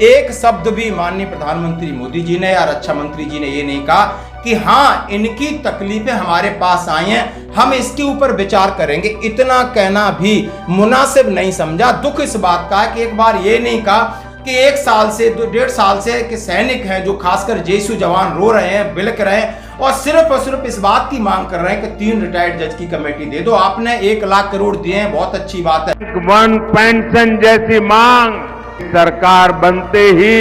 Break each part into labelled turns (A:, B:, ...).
A: एक शब्द भी माननीय प्रधानमंत्री मोदी जी ने या रक्षा मंत्री जी ने ये नहीं कहा कि हाँ इनकी तकलीफें हमारे पास आई हैं, हम इसके ऊपर विचार करेंगे। इतना कहना भी मुनासिब नहीं समझा। दुख इस बात का है कि एक बार ये नहीं कहा कि 1 साल से 1.5 साल से कि सैनिक हैं जो खासकर जेएसयू जवान रो रहे हैं, बिलक रहे हैं और सिर्फ इस बात की मांग कर रहे हैं कि 3 रिटायर्ड जज की कमेटी दे दो। आपने 1 लाख करोड़ दिए हैं, बहुत अच्छी बात है।
B: वन पेंशन जैसी मांग सरकार बनते ही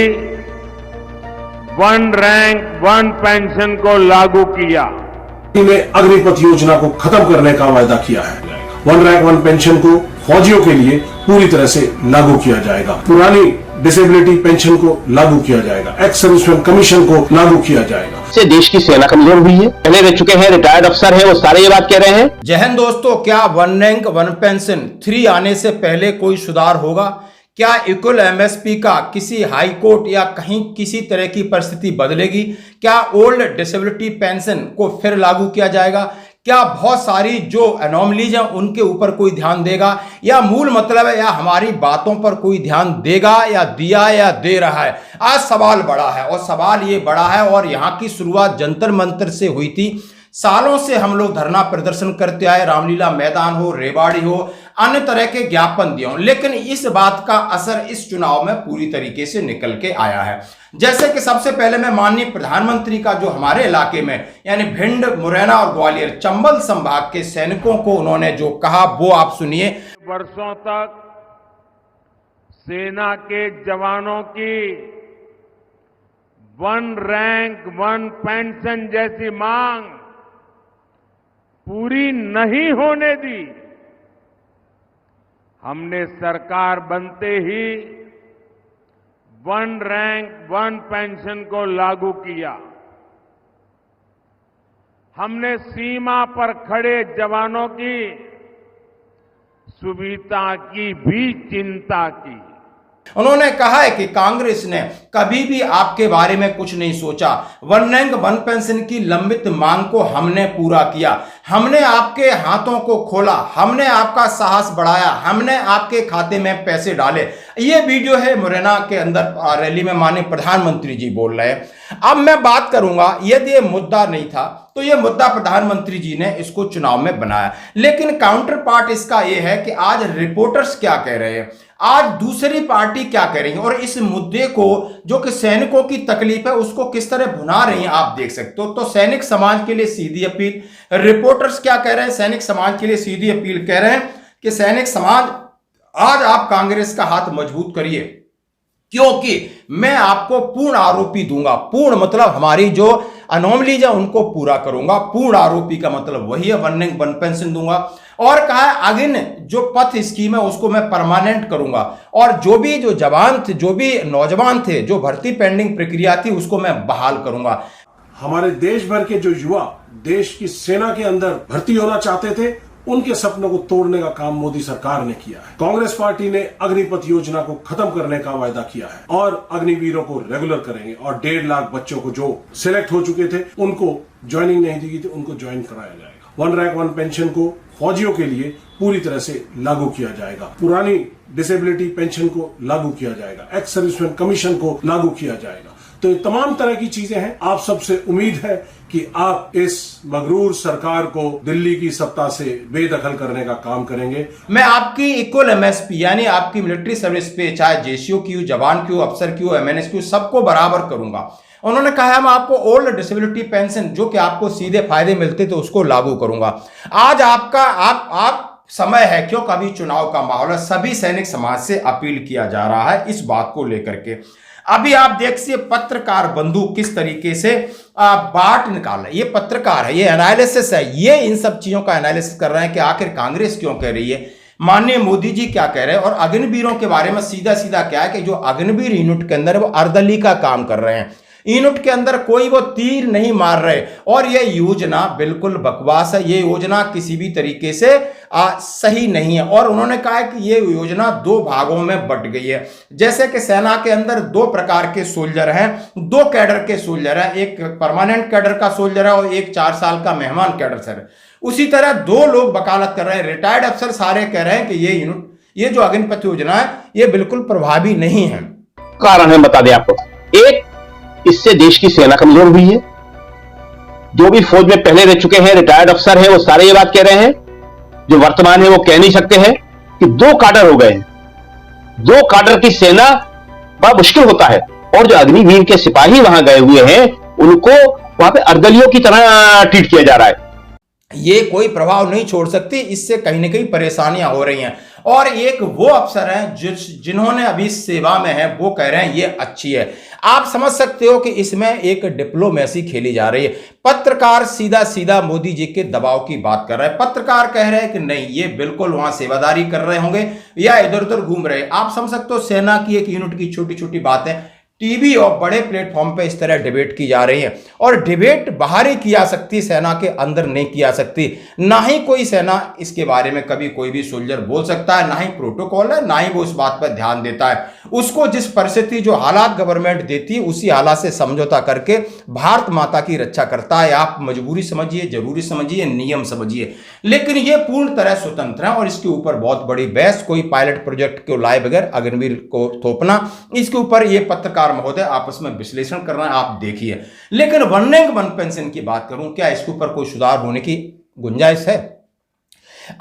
B: 1 रैंक 1 पेंशन को लागू किया।
C: ने अग्निपथ योजना को खत्म करने का वायदा किया है। 1 रैंक 1 पेंशन को फौजियों के लिए पूरी तरह से लागू किया जाएगा। पुरानी डिसेबिलिटी पेंशन को लागू किया जाएगा। एक्स सर्विसमैन कमीशन को लागू किया जाएगा।
D: से देश की सेना कमजोर हुई है। पहले रह चुके हैं रिटायर्ड अफसर हैं, वो सारे ये बात कह रहे हैं।
A: जय हिंद दोस्तों, क्या 1 रैंक 1 पेंशन 3 आने से पहले कोई सुधार होगा? क्या इक्वल एमएसपी का किसी हाई कोर्ट या कहीं किसी तरह की परिस्थिति बदलेगी? क्या ओल्ड डिसेबिलिटी पेंशन को फिर लागू किया जाएगा? क्या बहुत सारी जो एनोमलीज हैं उनके ऊपर कोई ध्यान देगा, या मूल मतलब है या हमारी बातों पर कोई ध्यान देगा या दिया या दे रहा है? आज सवाल बड़ा है और सवाल ये बड़ा है और यहाँ की शुरुआत जंतर मंतर से हुई थी। सालों से हम लोग धरना प्रदर्शन करते आए, रामलीला मैदान हो, रेवाड़ी हो, अन्य तरह के ज्ञापन दिए हों, लेकिन इस बात का असर इस चुनाव में पूरी तरीके से निकल के आया है। जैसे कि सबसे पहले मैं माननीय प्रधानमंत्री का जो हमारे इलाके में यानी भिंड, मुरैना और ग्वालियर, चंबल संभाग के सैनिकों को उन्होंने जो कहा वो आप सुनिए।
B: वर्षों तक सेना के जवानों की 1 रैंक 1 पेंशन जैसी मांग पूरी नहीं होने दी। हमने सरकार बनते ही 1 रैंक 1 पेंशन को लागू किया। हमने सीमा पर खड़े जवानों की सुविधा की भी चिंता की।
A: उन्होंने कहा है कि कांग्रेस ने कभी भी आपके बारे में कुछ नहीं सोचा। 1 रैंक 1 पेंशन की लंबित मांग को हमने पूरा किया। हमने आपके हाथों को खोला, हमने आपका साहस बढ़ाया, हमने आपके खाते में पैसे डाले। ये वीडियो है मुरैना के अंदर रैली में माननीय प्रधानमंत्री जी बोल रहे हैं। अब मैं बात करूंगा, यदि ये मुद्दा नहीं था तो ये मुद्दा प्रधानमंत्री जी ने इसको चुनाव में बनाया, लेकिन काउंटर पार्ट इसका ये है कि आज रिपोर्टर्स क्या कह रहे हैं, आज दूसरी पार्टी क्या कह रही है और इस मुद्दे को जो कि सैनिकों की तकलीफ है उसको किस तरह भुना रही हैं आप देख सकते हो। तो सैनिक समाज के लिए सीधी अपील, रिपोर्टर्स क्या कह रहे हैं, सैनिक समाज के लिए सीधी अपील कह रहे हैं कि सैनिक समाज आज आप कांग्रेस का हाथ मजबूत करिए, क्योंकि मैं आपको पूर्ण आरोपी दूंगा। पूर्ण मतलब हमारी जो अनोमलीज है उनको पूरा करूंगा। पूर्ण आरोपी का मतलब वही है, 1 रैंक 1 पेंशन दूंगा। और कहा है अगिन जो पथ स्कीम है उसको मैं परमानेंट करूंगा, और जो जवान थे, जो भी नौजवान थे, जो भर्ती पेंडिंग प्रक्रिया थी उसको मैं बहाल करूंगा।
C: हमारे देश भर के जो युवा देश की सेना के अंदर भर्ती होना चाहते थे, उनके सपनों को तोड़ने का काम मोदी सरकार ने किया है। कांग्रेस पार्टी ने अग्निपथ योजना को खत्म करने का वायदा किया है और अग्निवीरों को रेगुलर करेंगे और 1.5 लाख बच्चों को जो सिलेक्ट हो चुके थे उनको ज्वाइनिंग नहीं दी गई थी, उनको ज्वाइन कराया जाएगा। 1 रैंक 1 पेंशन को फौजियों के लिए पूरी तरह से लागू किया जाएगा। पुरानी डिसेबिलिटी पेंशन को लागू किया जाएगा। एक्स सर्विसमैन कमीशन को लागू किया जाएगा। तो ये तमाम तरह की चीजें हैं। आप सबसे उम्मीद है कि आप इस मगरूर सरकार को दिल्ली की सत्ता से बेदखल करने का काम करेंगे।
A: मैं आपकी इक्वल एमएसपी यानी आपकी मिलिट्री सर्विस पे, चाहे जेएसयू की हो, जवान की हो, अफसर की हो, एमएनएस की हो, सबको बराबर करूंगा। उन्होंने कहा मैं आपको ओल्ड डिसेबिलिटी पेंशन जो कि आपको सीधे फायदे मिलते थे उसको लागू करूंगा। आज आपका आप समय है, क्योंकि अभी चुनाव का माहौल है, सभी सैनिक समाज से अपील किया जा रहा है इस बात को लेकर के। अभी आप देखिए पत्रकार बंधु किस तरीके से बाट निकाल रहे, ये पत्रकार है, ये एनालिसिस है, ये इन सब चीजों का एनालिसिस कर रहे हैं कि आखिर कांग्रेस क्यों कह रही है, माननीय मोदी जी क्या कह रहे हैं। और अग्निवीरों के बारे में सीधा सीधा क्या है कि जो अग्निवीर यूनिट के अंदर वो अर्दली का काम कर रहे हैं, यूनिट के अंदर कोई वो तीर नहीं मार रहे, और ये योजना बिल्कुल बकवास है। ये योजना किसी भी तरीके से सही नहीं है। और उन्होंने कहा है कि ये योजना 2 भागों में बट गई है। जैसे कि सेना के अंदर 2 प्रकार के सोल्जर हैं, 2 कैडर के सोल्जर हैं, एक परमानेंट कैडर का सोल्जर है और एक 4 साल का मेहमान कैडर सर। उसी तरह 2 लोग वकालत कर रहे हैं, रिटायर्ड अफसर सारे कह रहे हैं कि ये जो अग्निपथ योजना है ये बिल्कुल प्रभावी नहीं है।
D: कारण है बता दें आपको। एक, इससे देश की सेना कमजोर हुई है। जो भी फौज में पहले रह चुके हैं, रिटायर्ड अफसर हैं, वो सारे ये बात कह रहे हैं। जो वर्तमान है वो कह नहीं सकते हैं कि 2 काडर हो गए हैं। 2 काडर की सेना बड़ा मुश्किल होता है। और जो अग्निवीर के सिपाही वहां गए हुए हैं, उनको वहां पे अर्दलियों की तरह ट्रीट किया जा रहा है।
A: ये कोई प्रभाव नहीं छोड़ सकती, इससे कहीं ना कहीं परेशानियां हो रही हैं। और एक वो अफसर हैं जिन्होंने अभी सेवा में है, वो कह रहे हैं ये अच्छी है। आप समझ सकते हो कि इसमें एक डिप्लोमेसी खेली जा रही है। पत्रकार सीधा सीधा मोदी जी के दबाव की बात कर रहे हैं। पत्रकार कह रहे हैं कि नहीं, ये बिल्कुल वहां सेवादारी कर रहे होंगे या इधर उधर घूम रहे हैं। आप समझ सकते हो, सेना की एक यूनिट की छोटी छोटी बातें टीवी और बड़े प्लेटफॉर्म पे इस तरह डिबेट की जा रही है। और डिबेट बाहर ही की जा सकती, सेना के अंदर नहीं की जा सकती। ना ही कोई सेना इसके बारे में कभी कोई भी सोल्जर बोल सकता है, ना ही प्रोटोकॉल है, ना ही वो इस बात पर ध्यान देता है। उसको जिस परिस्थिति, जो हालात गवर्नमेंट देती है, उसी हालात से समझौता करके भारत माता की रक्षा करता है। आप मजबूरी समझिए, जरूरी समझिए, नियम समझिए, लेकिन ये पूर्ण तरह स्वतंत्र है। और इसके ऊपर बहुत बड़ी बहस, कोई पायलट प्रोजेक्ट को लाए बगैर अग्निवीर को थोपना, इसके ऊपर ये पत्रकार महोदय आपस में विश्लेषण कर रहे हैं, आप देखिए। लेकिन वन रैंक वन पेंशन की बात करूं, क्या इसके ऊपर कोई सुधार होने की गुंजाइश है?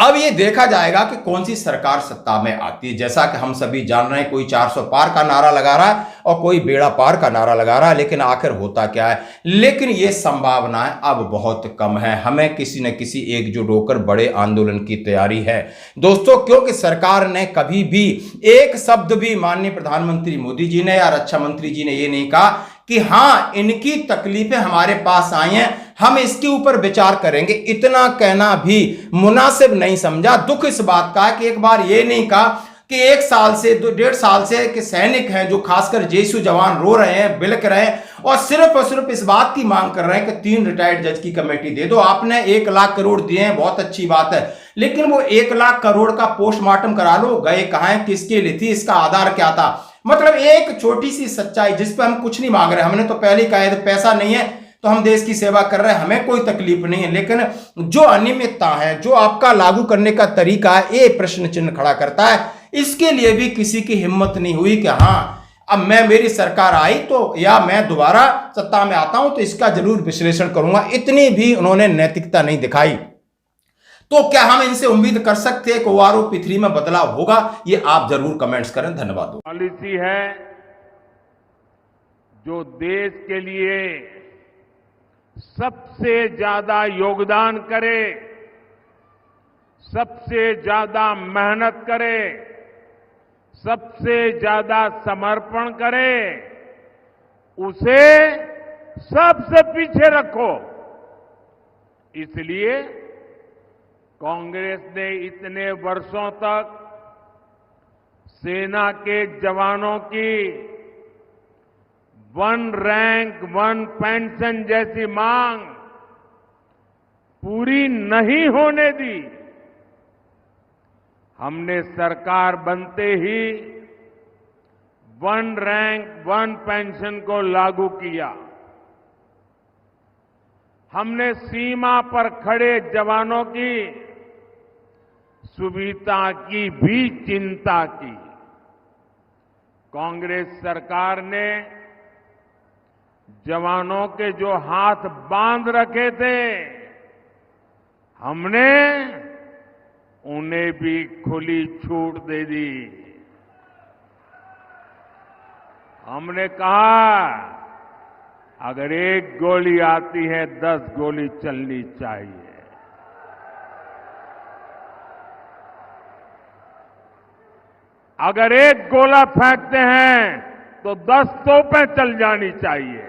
A: अब ये देखा जाएगा कि कौन सी सरकार सत्ता में आती है। जैसा कि हम सभी जान रहे हैं, कोई 400 पार का नारा लगा रहा है और कोई बेड़ा पार का नारा लगा रहा है, लेकिन आखिर होता क्या है? लेकिन ये संभावनाएं अब बहुत कम है। हमें किसी न किसी एकजुट होकर बड़े आंदोलन की तैयारी है दोस्तों, क्योंकि सरकार ने कभी भी एक शब्द भी माननीय प्रधानमंत्री मोदी जी ने या रक्षा मंत्री जी ने ये नहीं कहा कि हां, इनकी तकलीफें हमारे पास आई हैं, हम इसके ऊपर विचार करेंगे। इतना कहना भी मुनासिब नहीं समझा। दुख इस बात का है कि एक बार ये नहीं कहा कि 1 साल से 1.5 साल से के सैनिक हैं जो खासकर जेएसयू जवान रो रहे हैं, बिलक रहे हैं और सिर्फ इस बात की मांग कर रहे हैं कि 3 रिटायर्ड जज की कमेटी दे दो। आपने 1 लाख करोड़ दिए हैं, बहुत अच्छी बात है, लेकिन वो 1 लाख करोड़ का पोस्टमार्टम करा लो। गए कहां है, किसके लिए थी, इसका आधार क्या था? मतलब एक छोटी सी सच्चाई जिस पर हम कुछ नहीं मांग रहे। हमने तो पहले ही कहा है, पैसा नहीं है तो हम देश की सेवा कर रहे हैं, हमें कोई तकलीफ नहीं है। लेकिन जो अनियमितता है, जो आपका लागू करने का तरीका है, ये प्रश्न चिन्ह खड़ा करता है। इसके लिए भी किसी की हिम्मत नहीं हुई कि हां, अब मेरी सरकार आई तो, या मैं दोबारा सत्ता में आता हूं तो इसका जरूर विश्लेषण करूंगा। इतनी भी उन्होंने नैतिकता नहीं दिखाई। तो क्या हम इनसे उम्मीद कर सकते हैं कि OROP3 में बदलाव होगा? ये आप जरूर कमेंट्स करें। धन्यवाद।
B: पॉलिसी है जो देश के लिए सबसे ज्यादा योगदान करे, सबसे ज्यादा मेहनत करे, सबसे ज्यादा समर्पण करे, उसे सबसे पीछे रखो। इसलिए कांग्रेस ने इतने वर्षों तक सेना के जवानों की 1 रैंक 1 पेंशन जैसी मांग पूरी नहीं होने दी। हमने सरकार बनते ही 1 रैंक 1 पेंशन को लागू किया। हमने सीमा पर खड़े जवानों की सुविधा की भी चिंता की। कांग्रेस सरकार ने जवानों के जो हाथ बांध रखे थे, हमने उन्हें भी खुली छूट दे दी। हमने कहा, अगर 1 गोली आती है 10 गोली चलनी चाहिए। अगर 1 गोला फेंकते हैं तो 10 तोपें चल जानी चाहिए।